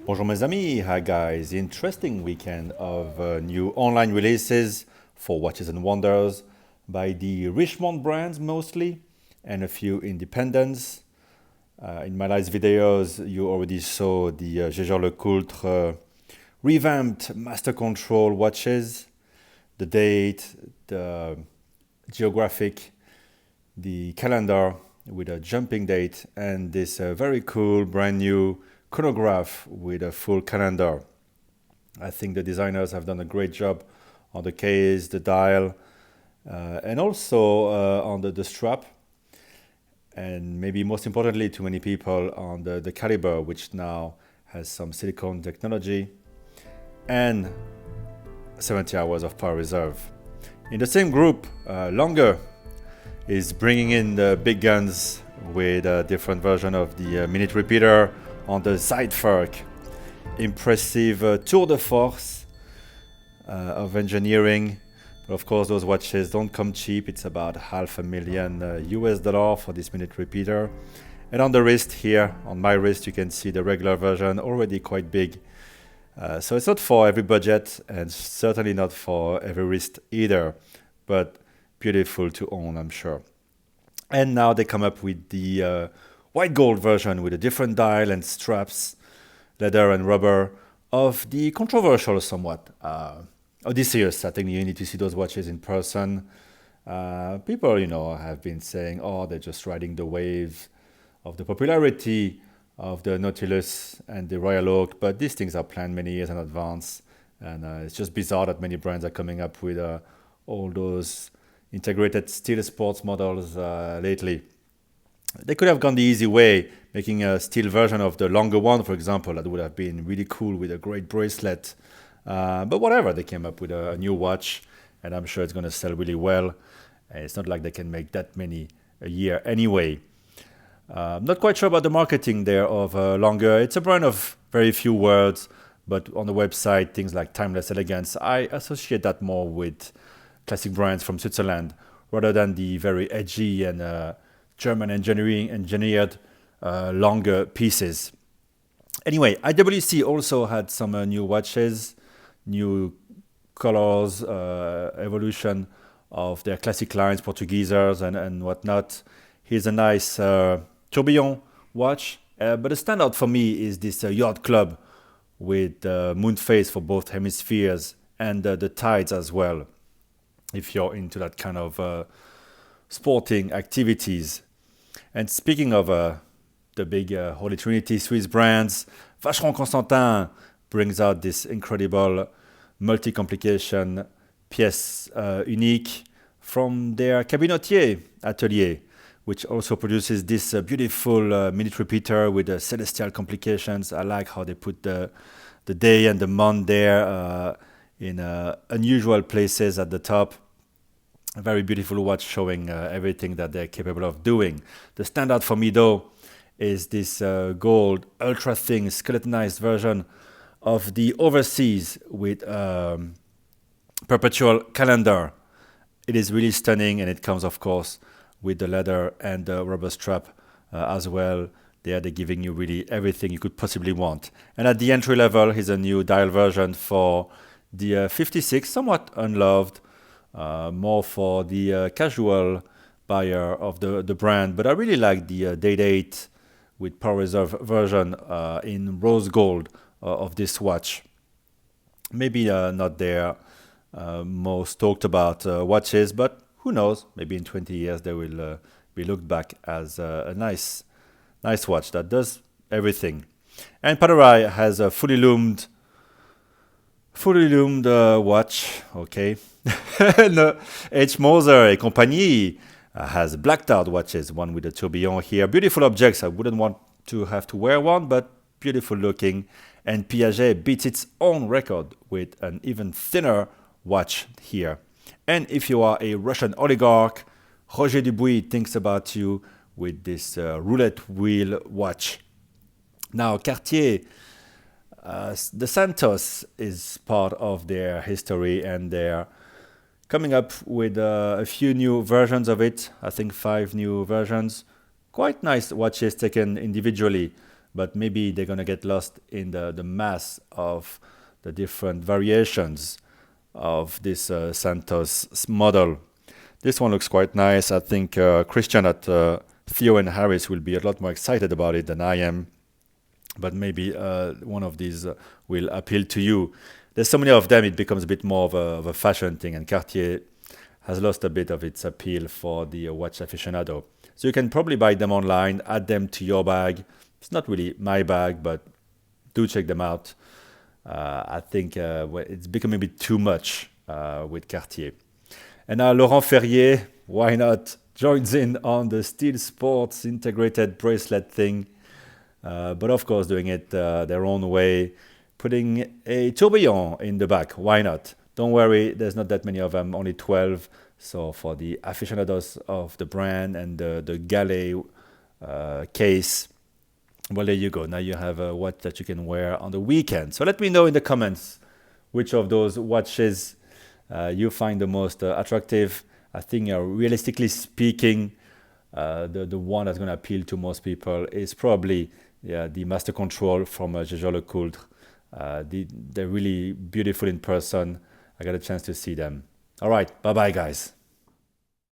Bonjour mes amis, hi guys. Interesting weekend of new online releases for Watches and Wonders by the Richemont brands mostly and a few independents. In my last videos you already saw the Jaeger-LeCoultre revamped Master Control watches, the date, the geographic, the calendar with a jumping date, and this very cool brand new chronograph with a full calendar. I think the designers have done a great job on the case, the dial, and also on the strap, and maybe most importantly to many people on the caliber, which now has some silicone technology and 70 hours of power reserve. In the same group, Lange is bringing in the big guns with a different version of the Minute Repeater on the Zeitwerk. Impressive tour de force of engineering. But of course, those watches don't come cheap. It's about $500,000 US for this Minute Repeater. And on the wrist here, on my wrist, you can see the regular version, already quite big. So it's not for every budget and certainly not for every wrist either, but beautiful to own, I'm sure. And now they come up with the white gold version with a different dial and straps, leather and rubber, of the controversial somewhat Odysseus. I think you need to see those watches in person. People, have been saying, oh, they're just riding the wave of the popularity of the Nautilus and the Royal Oak, but these things are planned many years in advance, and it's just bizarre that many brands are coming up with all those integrated steel sports models lately. They could have gone the easy way, making a steel version of the longer one, for example. That would have been really cool with a great bracelet. But whatever, they came up with a new watch, and I'm sure it's going to sell really well. And it's not like they can make that many a year anyway. I'm not quite sure about the marketing there of Lange. It's a brand of very few words, but on the website, things like timeless elegance, I associate that more with classic brands from Switzerland rather than the very edgy and German engineered longer pieces. Anyway, IWC also had some new watches, new colors, evolution of their classic lines, Portuguesers and whatnot. Here's a nice tourbillon watch, but the standout for me is this yacht club with moon phase for both hemispheres and the tides as well, if you're into that kind of sporting activities. And speaking of the big Holy Trinity Swiss brands, Vacheron Constantin brings out this incredible multi-complication pièce unique from their Cabinotier atelier, which also produces this beautiful Minute Repeater with the celestial complications. I like how they put the day and the month there in unusual places at the top. A very beautiful watch showing everything that they're capable of doing. The standout for me, though, is this gold, ultra-thin, skeletonized version of the Overseas with perpetual calendar. It is really stunning, and it comes, of course, with the leather and the rubber strap as well. They're giving you really everything you could possibly want. And at the entry level, here's a new dial version for the 56, somewhat unloved, more for the casual buyer of the brand. But I really like the Date 8 with power reserve version in rose gold of this watch. Maybe not their most talked about watches, but who knows? Maybe in 20 years they will be looked back as a nice watch that does everything. And Panerai has a fully loomed watch, okay. H. Moser et compagnie has blacked out watches, one with a tourbillon here. Beautiful objects. I wouldn't want to have to wear one, but beautiful looking. And Piaget beats its own record with an even thinner watch here. And if you are a Russian oligarch, Roger Dubuis thinks about you with this roulette wheel watch. Now, Cartier, the Santos is part of their history, and they're coming up with a few new versions of it. I think 5 new versions. Quite nice watches taken individually, but maybe they're going to get lost in the mass of the different variations of this Santos model. This one looks quite nice. I think Christian at Theo and Harris will be a lot more excited about it than I am. But maybe one of these will appeal to you. There's so many of them, it becomes a bit more of a fashion thing, and Cartier has lost a bit of its appeal for the watch aficionado. So you can probably buy them online, add them to your bag. It's not really my bag, but do check them out. I think it's becoming a bit too much with Cartier. And now Laurent Ferrier, why not, joins in on the Steel Sports integrated bracelet thing. But of course, doing it their own way, putting a tourbillon in the back. Why not? Don't worry, there's not that many of them, only 12. So for the aficionados of the brand and the Galet case, well, there you go. Now you have a watch that you can wear on the weekend. So let me know in the comments which of those watches you find the most attractive. I think realistically speaking, the one that's going to appeal to most people is probably the Master Control from Jaeger-LeCoultre. They're really beautiful in person. I got a chance to see them. All right, bye-bye, guys.